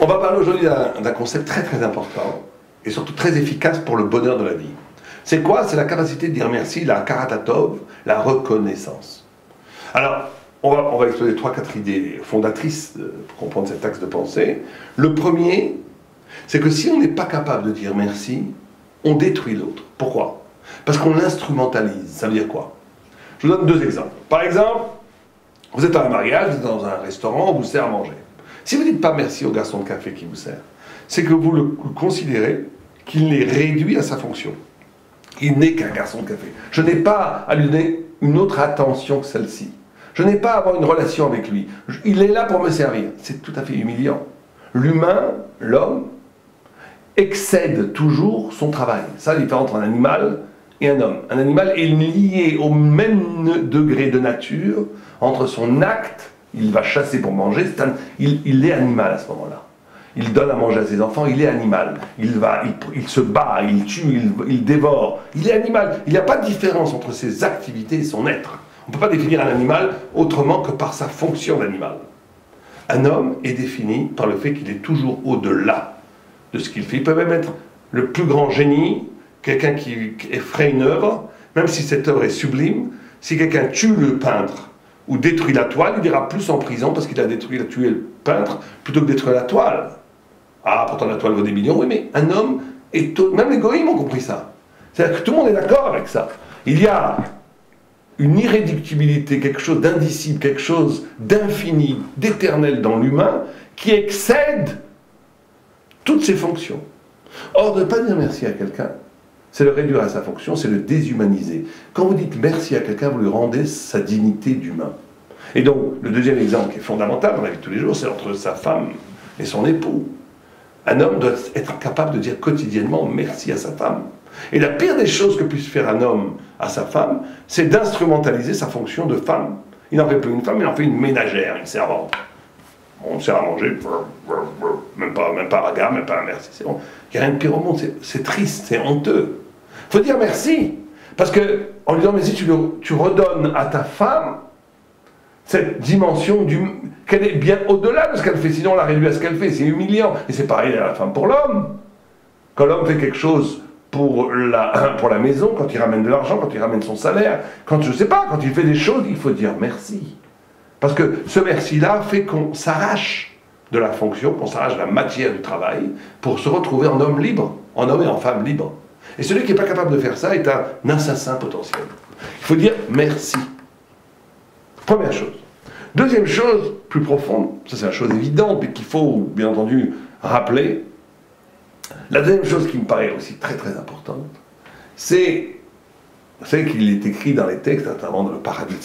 On va parler aujourd'hui d'un concept très très important et surtout très efficace pour le bonheur de la vie. C'est quoi? C'est la capacité de dire merci, la karatatov, la reconnaissance. Alors, on va explorer 3-4 idées fondatrices pour comprendre cet axe de pensée. Le premier, c'est que si on n'est pas capable de dire merci, on détruit l'autre. Pourquoi? Parce qu'on l'instrumentalise. Ça veut dire quoi? Je vous donne 2 exemples. Par exemple, vous êtes à un mariage, vous êtes dans un restaurant, on vous sert à manger. Si vous ne dites pas merci au garçon de café qui vous sert, c'est que vous le considérez qu'il est réduit à sa fonction. Il n'est qu'un garçon de café. Je n'ai pas à lui donner une autre attention que celle-ci. Je n'ai pas à avoir une relation avec lui. Il est là pour me servir. C'est tout à fait humiliant. L'humain, l'homme, excède toujours son travail. Ça, la différence entre un animal et un homme. Un animal est lié au même degré de nature entre son acte, il va chasser pour manger, il est animal à ce moment-là. Il donne à manger à ses enfants, il est animal. Il se bat, il tue, il dévore. Il est animal. Il n'y a pas de différence entre ses activités et son être. On ne peut pas définir un animal autrement que par sa fonction d'animal. Un homme est défini par le fait qu'il est toujours au-delà de ce qu'il fait. Il peut même être le plus grand génie, quelqu'un qui ferait une œuvre, même si cette œuvre est sublime. Si quelqu'un tue le peintre ou détruit la toile, il ira plus en prison parce qu'il a tué le peintre plutôt que détruire la toile. Ah, pourtant la toile vaut des millions, oui, mais un homme, même les goïms ont compris ça. C'est-à-dire que tout le monde est d'accord avec ça. Il y a une irréductibilité, quelque chose d'indicible, quelque chose d'infini, d'éternel dans l'humain, qui excède toutes ses fonctions. Or, de ne pas dire merci à quelqu'un, c'est le réduire à sa fonction, c'est le déshumaniser. Quand vous dites merci à quelqu'un, vous lui rendez sa dignité d'humain. Et donc, le deuxième exemple qui est fondamental dans la vie de tous les jours, c'est entre sa femme et son époux. Un homme doit être capable de dire quotidiennement merci à sa femme. Et la pire des choses que puisse faire un homme à sa femme, c'est d'instrumentaliser sa fonction de femme. Il n'en fait plus une femme, il en fait une ménagère, une servante. On sert à manger, même pas un regard, même pas un merci. Il n'y a rien de pire au monde, c'est triste, c'est honteux. Il faut dire merci, parce que en lui disant mais si tu redonnes à ta femme cette dimension qu'elle est bien au-delà de ce qu'elle fait, sinon on la réduit à ce qu'elle fait, c'est humiliant. Et c'est pareil à la femme pour l'homme. Quand l'homme fait quelque chose pour la maison, quand il ramène de l'argent, quand il ramène son salaire, quand je sais pas, quand il fait des choses, il faut dire merci. Parce que ce merci-là fait qu'on s'arrache de la fonction, qu'on s'arrache de la matière du travail, pour se retrouver en homme libre, en homme et en femme libre. Et celui qui n'est pas capable de faire ça est un assassin potentiel. Il faut dire merci. Première chose. Deuxième chose, plus profonde, ça c'est une chose évidente, mais qu'il faut bien entendu rappeler. La deuxième chose qui me paraît aussi très très importante, c'est qu'il est écrit dans les textes, notamment dans le Paradis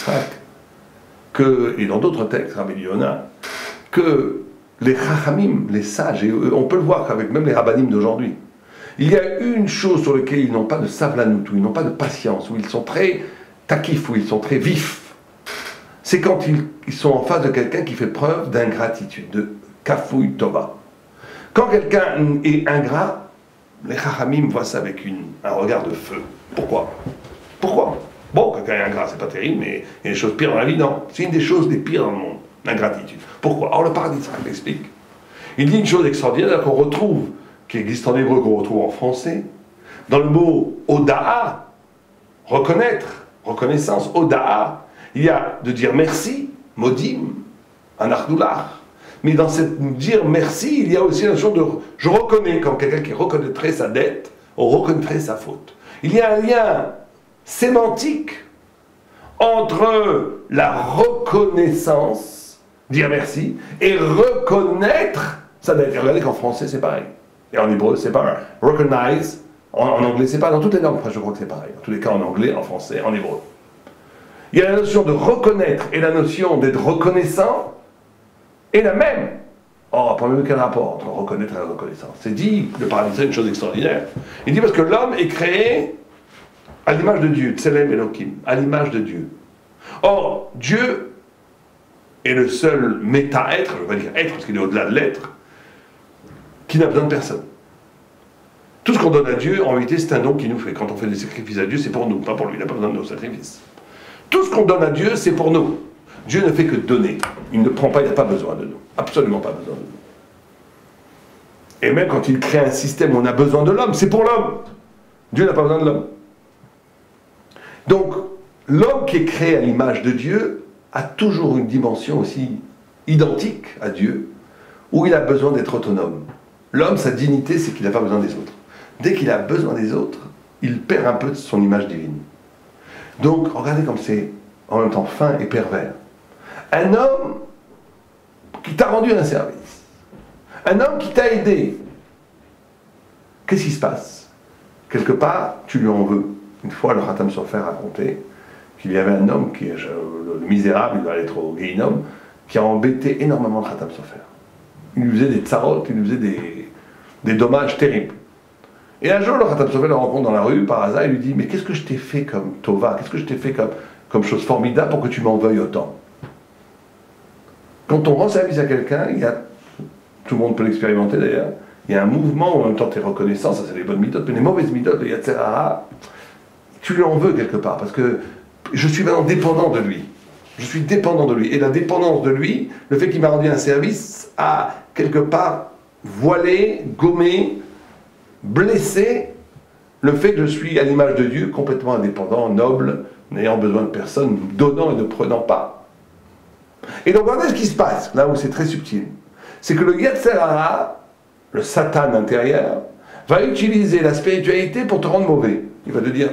et dans d'autres textes, Rabbi Yonah, que les Chachamim, les sages, et on peut le voir avec même les Rabbanim d'aujourd'hui, il y a une chose sur laquelle ils n'ont pas de savlanout, où ils n'ont pas de patience, où ils sont très takifs, où ils sont très vifs. C'est quand ils sont en face de quelqu'un qui fait preuve d'ingratitude, de kafouï tova. Quand quelqu'un est ingrat, les Chachamim voient ça avec un regard de feu. Pourquoi? Pourquoi? Bon, quelqu'un est ingrat, c'est pas terrible, mais il y a des choses pires dans la vie, non. C'est une des choses les pires dans le monde, l'ingratitude. Pourquoi? Alors le Paradis l'explique. Il dit une chose extraordinaire qu'on retrouve, qui existe en hébreu, qu'on retrouve en français, dans le mot oda'a, reconnaître, reconnaissance, oda'a, il y a de dire merci, modim, un ardoular. Mais dans cette dire merci, il y a aussi la notion de je reconnais, comme quelqu'un qui reconnaîtrait sa dette, on reconnaîtrait sa faute. Il y a un lien sémantique entre la reconnaissance, dire merci, et reconnaître sa dette. Et regardez qu'en français c'est pareil. Et en hébreu c'est pareil. Recognize, en anglais c'est pareil. Dans toutes les langues, je crois que c'est pareil. En tous les cas en anglais, en français, en hébreu. Il y a la notion de reconnaître et la notion d'être reconnaissant est la même. Or, pas même quel rapport entre reconnaître et la reconnaissance. C'est dit, le Paradis c'est une chose extraordinaire. Il dit parce que l'homme est créé à l'image de Dieu, Tselem Elohim, à l'image de Dieu. Or, Dieu est le seul méta-être, je ne vais pas dire être parce qu'il est au-delà de l'être, qui n'a besoin de personne. Tout ce qu'on donne à Dieu, en réalité, c'est un don qu'il nous fait. Quand on fait des sacrifices à Dieu, c'est pour nous, pas pour lui, il n'a pas besoin de nos sacrifices. Tout ce qu'on donne à Dieu, c'est pour nous. Dieu ne fait que donner. Il ne prend pas, il n'a pas besoin de nous. Absolument pas besoin de nous. Et même quand il crée un système où on a besoin de l'homme, c'est pour l'homme. Dieu n'a pas besoin de l'homme. Donc, l'homme qui est créé à l'image de Dieu a toujours une dimension aussi identique à Dieu, où il a besoin d'être autonome. L'homme, sa dignité, c'est qu'il n'a pas besoin des autres. Dès qu'il a besoin des autres, il perd un peu de son image divine. Donc, regardez comme c'est en même temps fin et pervers. Un homme qui t'a rendu un service, un homme qui t'a aidé, qu'est-ce qui se passe? Quelque part, tu lui en veux. Une fois, le Khatam Sofer racontait qu'il y avait un homme, le misérable, il doit aller être au Guéhinom, qui a embêté énormément le Khatam Sofer. Il lui faisait des tsarotes, il lui faisait des dommages terribles. Et un jour, le Khatam Sofer le rencontre dans la rue, par hasard, il lui dit « Mais qu'est-ce que je t'ai fait comme tova? Qu'est-ce que je t'ai fait comme chose formidable pour que tu m'en veuilles autant ?» Quand on rend service à quelqu'un, il y a, tout le monde peut l'expérimenter d'ailleurs, il y a un mouvement où en même temps tu es reconnaissant, ça c'est les bonnes méthodes, mais les mauvaises méthodes, le Yetzer Hara, tu lui en veux quelque part, parce que je suis maintenant dépendant de lui. Je suis dépendant de lui. Et la dépendance de lui, le fait qu'il m'a rendu un service, a quelque part voilé, gommé, blessé le fait que je suis à l'image de Dieu, complètement indépendant, noble, n'ayant besoin de personne, donnant et ne prenant pas. Et donc regardez ce qui se passe, là où c'est très subtil. C'est que le Yetzer Hara, le Satan intérieur, va utiliser la spiritualité pour te rendre mauvais. Il va te dire,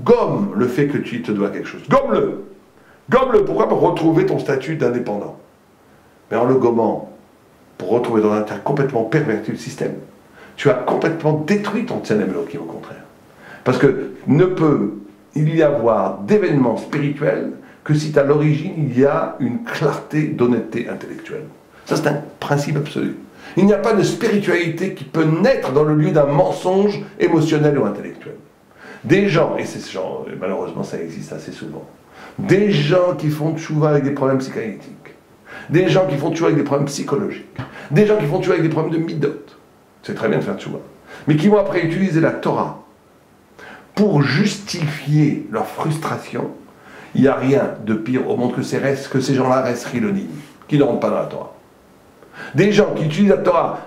gomme le fait que tu te dois quelque chose. Gomme-le. Gomme-le. Pourquoi? Pour retrouver ton statut d'indépendant. Mais en le gommant, pour retrouver ton tu as complètement perverti le système. Tu as complètement détruit ton Tselem Elohim, au contraire. Parce que ne peut il y avoir d'événements spirituels que si à l'origine il y a une clarté d'honnêteté intellectuelle. Ça c'est un principe absolu. Il n'y a pas de spiritualité qui peut naître dans le lieu d'un mensonge émotionnel ou intellectuel. Des gens, et ces gens, malheureusement ça existe assez souvent, des gens qui font tchouva avec des problèmes psychanalytiques, des gens qui font tchouva avec des problèmes psychologiques, des gens qui font tchouva avec des problèmes de midot, c'est très bien de faire tchouva, mais qui vont après utiliser la Torah pour justifier leur frustration. Il n'y a rien de pire au monde que ces gens-là restent chilonimes, qui ne rentrent pas dans la Torah. Des gens qui utilisent la Torah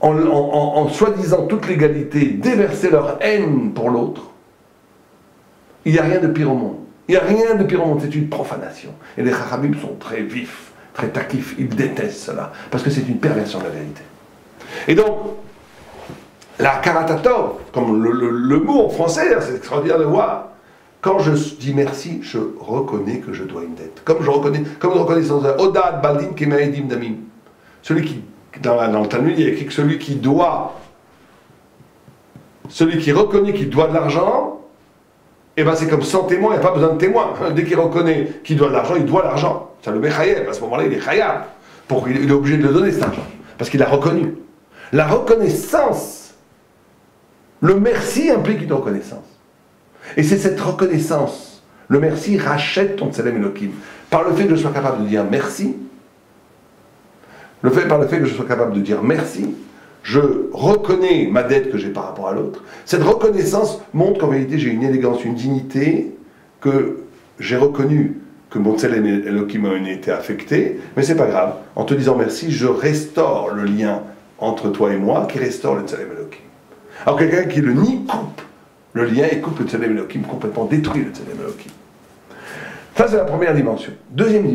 en soi-disant toute l'égalité, déverser leur haine pour l'autre, il n'y a rien de pire au monde. Il n'y a rien de pire au monde, c'est une profanation. Et les Chachamim sont très vifs, très takifs, ils détestent cela, parce que c'est une perversion de la vérité. Et donc, la karatatov, comme le mot en français, c'est extraordinaire de voir. Quand je dis merci, je reconnais que je dois une dette. Comme reconnaissance Odad Baldin Kemaedim Damim. Celui qui, dans le Talmud, il y a écrit que celui qui reconnaît qu'il doit de l'argent, eh ben c'est comme sans témoin, il n'y a pas besoin de témoin. Dès qu'il reconnaît qu'il doit de l'argent, il doit l'argent. Ça le met chayev, à ce moment-là, il est chayav. Il est obligé de le donner cet argent. Parce qu'il a reconnu. La reconnaissance, le merci implique une reconnaissance. Et c'est cette reconnaissance, le merci rachète ton Tselem Elohim. Par le fait que je sois capable de dire merci, par le fait que je sois capable de dire merci, je reconnais ma dette que j'ai par rapport à l'autre. Cette reconnaissance montre qu'en vérité j'ai une élégance, une dignité, que j'ai reconnu que mon Tselem Elohim a été affecté, mais c'est pas grave. En te disant merci, je restaure le lien entre toi et moi, qui restaure le Tselem Elohim. Alors quelqu'un qui le nie coupe le lien et coupe le Tselem Elohim, complètement détruit le Tselem Elohim. Ça c'est la première dimension. Troisième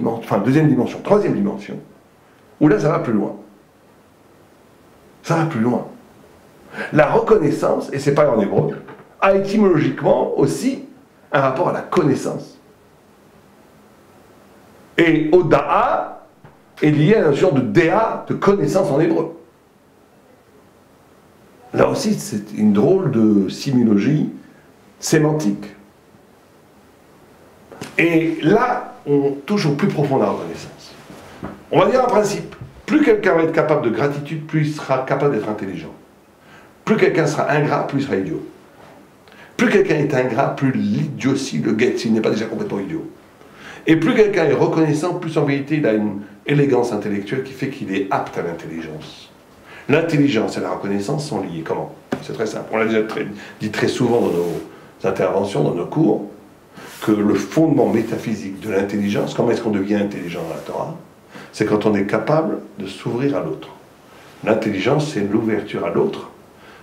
dimension, où là ça va plus loin. Ça va plus loin. La reconnaissance, et c'est pas en hébreu, a étymologiquement aussi un rapport à la connaissance. Et Oda'a est lié à la notion de Déa, de connaissance en hébreu. Là aussi, c'est une drôle de simologie sémantique. Et là, on touche au plus profond de la reconnaissance. On va dire un principe. Plus quelqu'un va être capable de gratitude, plus il sera capable d'être intelligent. Plus quelqu'un sera ingrat, plus il sera idiot. Plus quelqu'un est ingrat, plus l'idiotie le guette, s'il n'est pas déjà complètement idiot. Et plus quelqu'un est reconnaissant, plus en vérité il a une élégance intellectuelle qui fait qu'il est apte à l'intelligence. L'intelligence et la reconnaissance sont liées. Comment? C'est très simple. On l'a déjà dit très souvent dans nos interventions, dans nos cours, que le fondement métaphysique de l'intelligence, comment est-ce qu'on devient intelligent dans la Torah? C'est quand on est capable de s'ouvrir à l'autre. L'intelligence, c'est l'ouverture à l'autre.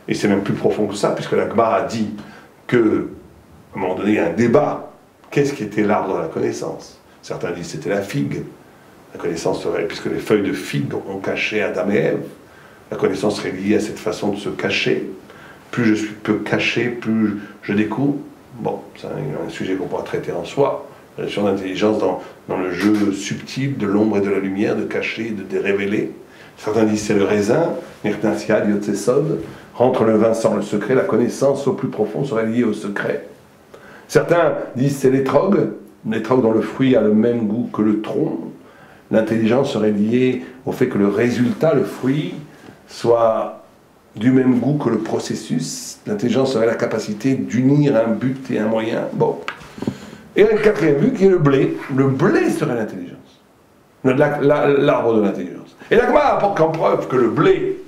Et c'est même plus profond que ça, puisque la Gemara a dit que, à un moment donné, il y a un débat. Qu'est-ce qui était l'arbre de la connaissance? Certains disent que c'était la figue. La connaissance serait, puisque les feuilles de figue ont caché Adam et Ève, la connaissance serait liée à cette façon de se cacher. Plus je peux cacher, plus je découvre. Bon, c'est un sujet qu'on pourra traiter en soi. La notion d'intelligence dans le jeu subtil de l'ombre et de la lumière, de cacher, de dérévéler. Certains disent c'est le raisin, Nirtnasia, Yotsesod, rentre le vin sans le secret, la connaissance au plus profond serait liée au secret. Certains disent c'est l'étrog dont le fruit a le même goût que le tronc. L'intelligence serait liée au fait que le résultat, le fruit, soit du même goût que le processus. L'intelligence serait la capacité d'unir un but et un moyen. Bon. Et un quatrième but qui est le blé. Le blé serait l'intelligence. L'arbre de l'intelligence. Et la Gemara apporte comme preuve que le blé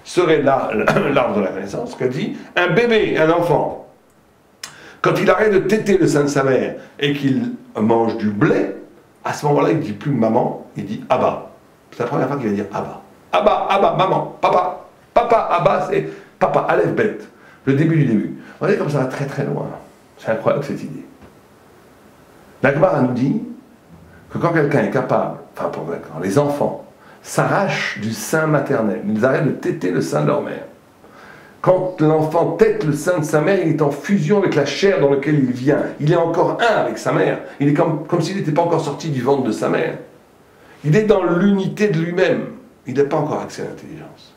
serait l'arbre de la connaissance, qu'elle dit, un bébé, un enfant, quand il arrête de téter le sein de sa mère et qu'il mange du blé, à ce moment-là, il ne dit plus maman, il dit Abba. C'est la première fois qu'il va dire Abba. Abba, Abba, maman, papa. Papa, Abba, c'est papa, Aleph, bête. Le début du début. Vous voyez comme ça va très très loin. C'est incroyable cette idée. La Gemara nous dit que quand quelqu'un est capable, enfin quand les enfants s'arrachent du sein maternel, ils arrêtent de téter le sein de leur mère. Quand l'enfant tète le sein de sa mère, il est en fusion avec la chair dans laquelle il vient. Il est encore un avec sa mère. Il est comme s'il n'était pas encore sorti du ventre de sa mère. Il est dans l'unité de lui-même. Il n'a pas encore accès à l'intelligence.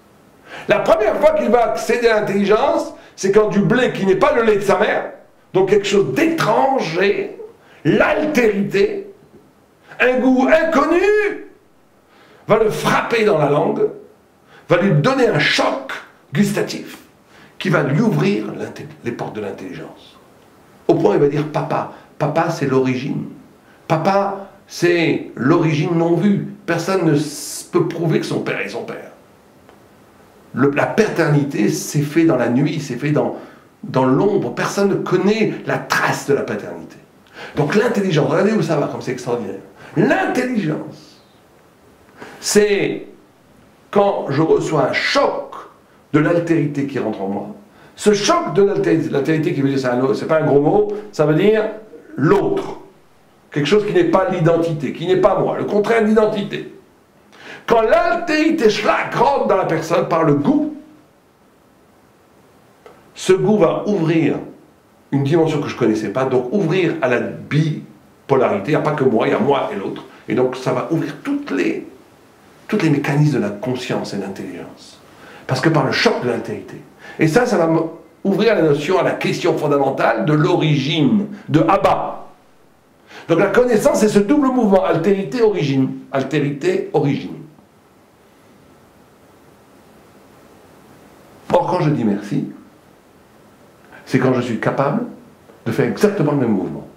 La première fois qu'il va accéder à l'intelligence, c'est quand du blé qui n'est pas le lait de sa mère, donc quelque chose d'étranger, l'altérité, un goût inconnu, va le frapper dans la langue, va lui donner un choc gustatif qui va lui ouvrir les portes de l'intelligence. Au point où il va dire papa. Papa, c'est l'origine. Papa, c'est l'origine non vue. Personne ne peut prouver que son père est son père. La paternité, c'est fait dans la nuit, c'est fait dans l'ombre. Personne ne connaît la trace de la paternité. Donc l'intelligence, regardez où ça va, comme c'est extraordinaire. L'intelligence, c'est quand je reçois un choc de l'altérité qui rentre en moi. Ce choc de l'altérité qui veut dire, c'est pas un gros mot, ça veut dire l'autre. Quelque chose qui n'est pas l'identité, qui n'est pas moi, le contraire de l'identité. Quand l'altérité schlag rentre dans la personne par le goût, ce goût va ouvrir une dimension que je ne connaissais pas, donc ouvrir à la bipolarité, il n'y a pas que moi, il y a moi et l'autre, et donc ça va ouvrir toutes les mécanismes de la conscience et de l'intelligence. Parce que par le choc de l'altérité. Et ça va ouvrir la notion à la question fondamentale de l'origine, de Abba. Donc la connaissance, c'est ce double mouvement, altérité-origine. Altérité-origine. Or, quand je dis merci, c'est quand je suis capable de faire exactement le même mouvement.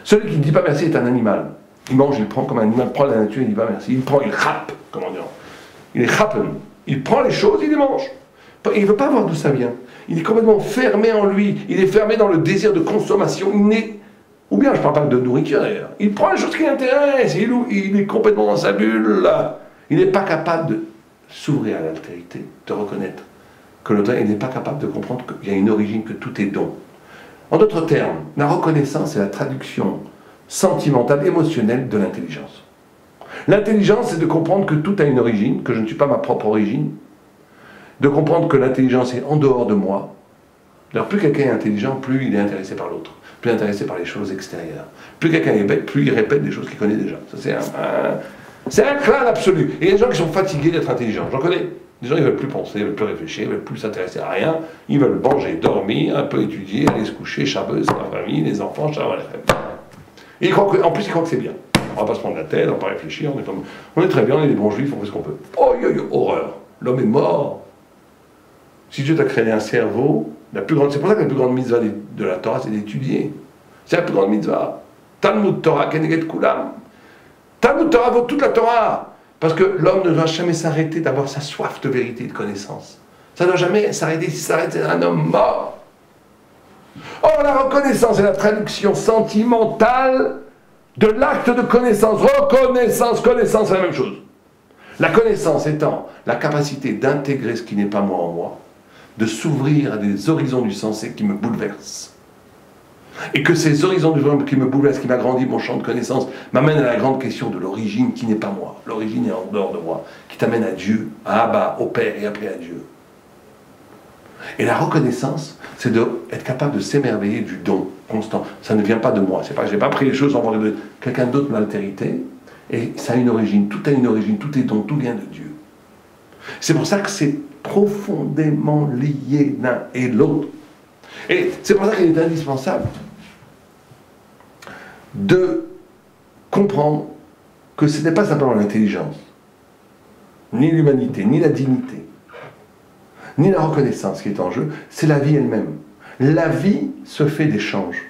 Celui qui ne dit pas merci est un animal. Il mange, il prend comme un animal, il prend la nature, il dit pas merci. Il prend, il râpe, comment dire. Il est rappen. Il prend les choses, il les mange. Il ne veut pas voir d'où ça vient. Il est complètement fermé en lui. Il est fermé dans le désir de consommation. Ou bien, je ne parle pas de nourriture d'ailleurs. Il prend les choses qui l'intéressent. Il est complètement dans sa bulle. Là. Il n'est pas capable de s'ouvrir à l'altérité, de reconnaître que l'autre, il n'est pas capable de comprendre qu'il y a une origine, que tout est don. En d'autres termes, la reconnaissance est la traduction sentimentale, émotionnelle de l'intelligence. L'intelligence, c'est de comprendre que tout a une origine, que je ne suis pas ma propre origine, de comprendre que l'intelligence est en dehors de moi. D'ailleurs, plus quelqu'un est intelligent, plus il est intéressé par l'autre, plus intéressé par les choses extérieures. Plus quelqu'un est bête, plus il répète des choses qu'il connaît déjà. Ça, c'est un crâne absolu. Et il y a des gens qui sont fatigués d'être intelligents. J'en connais. Des gens, ils ne veulent plus penser, ils ne veulent plus réfléchir, ils ne veulent plus s'intéresser à rien. Ils veulent manger, dormir, un peu étudier, aller se coucher, charbeuse, la famille, les enfants, et en plus, ils croient que c'est bien. On ne va pas se prendre la tête, on ne va pas réfléchir, on est très bien, on est des bons juifs, on fait ce qu'on peut. Oh, horreur. L'homme est mort. Si Dieu t'a créé un cerveau, c'est pour ça que la plus grande mitzvah de la Torah, c'est d'étudier. C'est la plus grande mitzvah. Talmud Torah, Keneged Kulam. Talmud Torah vaut toute la Torah. Parce que l'homme ne doit jamais s'arrêter d'avoir sa soif de vérité et de connaissance. Ça ne doit jamais s'arrêter. Si ça s'arrête, c'est un homme mort. Or, la reconnaissance est la traduction sentimentale de l'acte de connaissance. Reconnaissance, connaissance, c'est la même chose. La connaissance étant la capacité d'intégrer ce qui n'est pas moi en moi, de s'ouvrir à des horizons du sensé qui me bouleversent. Et que ces horizons du sensé qui me bouleversent, qui m'agrandissent mon champ de connaissance, m'amènent à la grande question de l'origine qui n'est pas moi. L'origine est en dehors de moi, qui t'amène à Dieu, à Abba, au Père et après à Dieu. Et la reconnaissance, c'est d'être capable de s'émerveiller du don constant. Ça ne vient pas de moi. C'est pas, je n'ai pas pris les choses en voir de quelqu'un d'autre m'a altérité. Et ça a une origine, tout a une origine, tout est don, tout vient de Dieu. C'est pour ça que c'est profondément lié l'un et l'autre. Et c'est pour ça qu'il est indispensable de comprendre que ce n'est pas simplement l'intelligence, ni l'humanité, ni la dignité, ni la reconnaissance qui est en jeu, c'est la vie elle-même. La vie se fait d'échanges.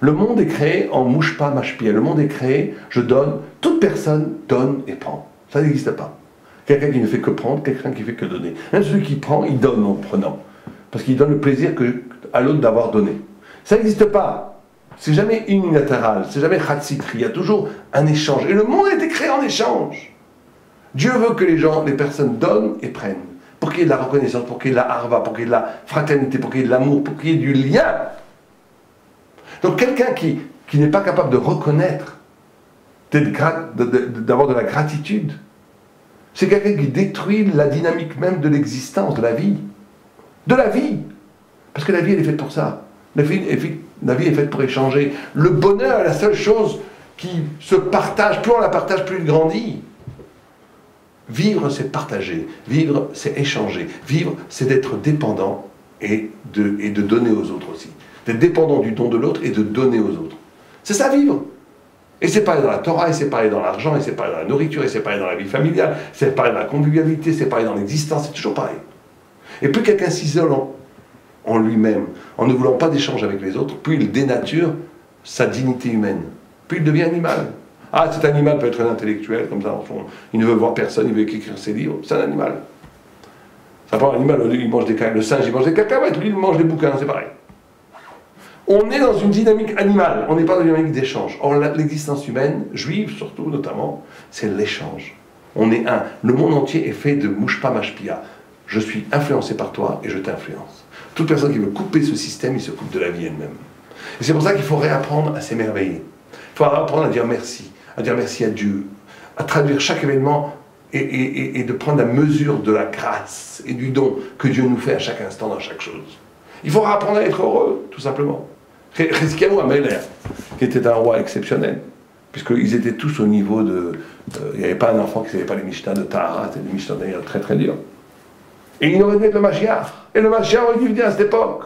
Le monde est créé en mouche pas, mâche pied. Le monde est créé, je donne, toute personne donne et prend. Ça n'existe pas. Quelqu'un qui ne fait que prendre, quelqu'un qui fait que donner. Même celui qui prend, il donne en prenant. Parce qu'il donne le plaisir à l'autre d'avoir donné. Ça n'existe pas. C'est jamais unilatéral, c'est jamais khatsitri. Il y a toujours un échange. Et le monde a été créé en échange. Dieu veut que les personnes donnent et prennent. Pour qu'il y ait de la reconnaissance, pour qu'il y ait de la harva, pour qu'il y ait de la fraternité, pour qu'il y ait de l'amour, pour qu'il y ait du lien. Donc quelqu'un qui n'est pas capable de reconnaître, d'avoir de la gratitude, c'est quelqu'un qui détruit la dynamique même de l'existence, de la vie. De la vie. Parce que la vie, elle est faite pour ça. La vie est faite pour échanger. Le bonheur est la seule chose qui se partage. Plus on la partage, plus il grandit. Vivre, c'est partager. Vivre, c'est échanger. Vivre, c'est d'être dépendant et de donner aux autres aussi. D'être dépendant du don de l'autre et de donner aux autres. C'est ça, vivre. Et c'est pareil dans la Torah, et c'est pareil dans l'argent, et c'est pareil dans la nourriture, et c'est pareil dans la vie familiale, c'est pareil dans la convivialité, c'est pareil dans l'existence, c'est toujours pareil. Et plus quelqu'un s'isole en lui-même, en ne voulant pas d'échange avec les autres, plus il dénature sa dignité humaine. Plus il devient animal. Ah, cet animal peut être un intellectuel, comme ça, en fond, il ne veut voir personne, il veut écrire ses livres, c'est un animal. Ça prend un animal, il mange des cacahuètes, le singe il mange des cacahuètes, lui il mange des bouquins, c'est pareil. On est dans une dynamique animale, on n'est pas dans une dynamique d'échange. Or, l'existence humaine, juive surtout, notamment, c'est l'échange. On est un. Le monde entier est fait de mouche pas mâche pia. Je suis influencé par toi et je t'influence. Toute personne qui veut couper ce système, il se coupe de la vie elle-même. Et c'est pour ça qu'il faut réapprendre à s'émerveiller. Il faut apprendre à dire merci à Dieu, à traduire chaque événement et de prendre la mesure de la grâce et du don que Dieu nous fait à chaque instant dans chaque chose. Il faut apprendre à être heureux, tout simplement. Chizkiyahu Amelech, qui était un roi exceptionnel, puisqu'ils étaient tous au niveau de... il n'y avait pas un enfant qui ne savait pas les Mishnah de Tahara, c'était des Mishnah d'ailleurs très très durs. Et il aurait dû être le Mashiach. Et le Mashiach aurait dû venir à cette époque.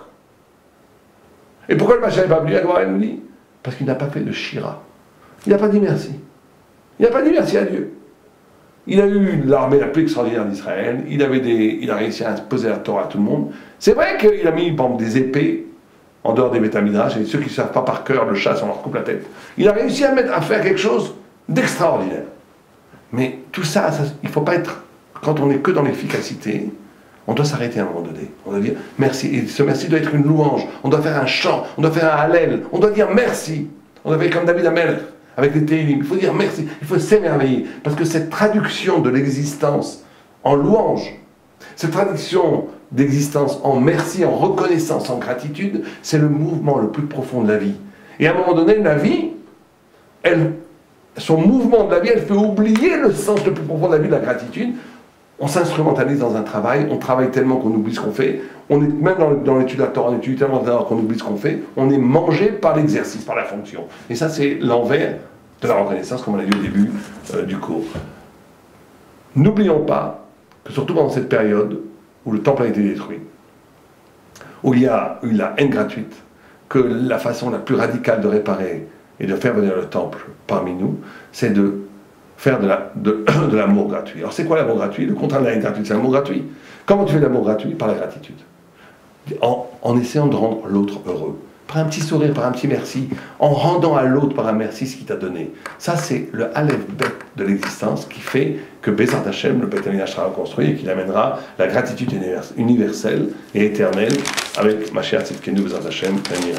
Et pourquoi le Mashiach n'est pas venu à Gemara nous dit? Parce qu'il n'a pas fait de Shira. Il n'a pas dit merci. Il n'a pas dit merci à Dieu. Il a eu l'armée la plus extraordinaire d'Israël, il a réussi à imposer la Torah à tout le monde. C'est vrai qu'il a mis, par exemple, des épées en dehors des Beth-Midrash, et ceux qui ne savent pas par cœur le chasse, on leur coupe la tête. Il a réussi à faire quelque chose d'extraordinaire. Mais tout ça, il ne faut pas être, quand on n'est que dans l'efficacité, on doit s'arrêter à un moment donné. On doit dire merci. Et ce merci doit être une louange. On doit faire un chant, on doit faire un hallel, on doit dire merci. On doit faire comme David Amelech, avec les Télim. Il faut dire merci, il faut s'émerveiller. Parce que cette traduction de l'existence en louange, cette traduction d'existence en merci, en reconnaissance, en gratitude, c'est le mouvement le plus profond de la vie. Et à un moment donné, la vie, son mouvement de la vie, elle fait oublier le sens le plus profond de la vie, de la gratitude. On s'instrumentalise dans un travail, on travaille tellement qu'on oublie ce qu'on fait. On est même dans l'étude de la Torah, on étudie tellement qu'on oublie ce qu'on fait. On est mangé par l'exercice, par la fonction. Et ça, c'est l'envers de la reconnaissance, comme on l'a vu au début du cours. N'oublions pas que surtout dans cette période où le temple a été détruit, où il y a eu la haine gratuite, que la façon la plus radicale de réparer et de faire venir le temple parmi nous, c'est de faire de l'amour gratuit. Alors c'est quoi l'amour gratuit? Le contraire de la haine gratuite, c'est l'amour gratuit. Comment tu fais l'amour gratuit? Par la gratitude. En essayant de rendre l'autre heureux. Par un petit sourire, par un petit merci, en rendant à l'autre par un merci ce qu'il t'a donné. Ça, c'est le Aleph Bet de l'existence qui fait que Bezrat Hashem, le Beit HaMikdash sera reconstruit et qu'il amènera la gratitude universelle et éternelle avec Mashiach Tzidkenu Bezrat Hashem, Amen.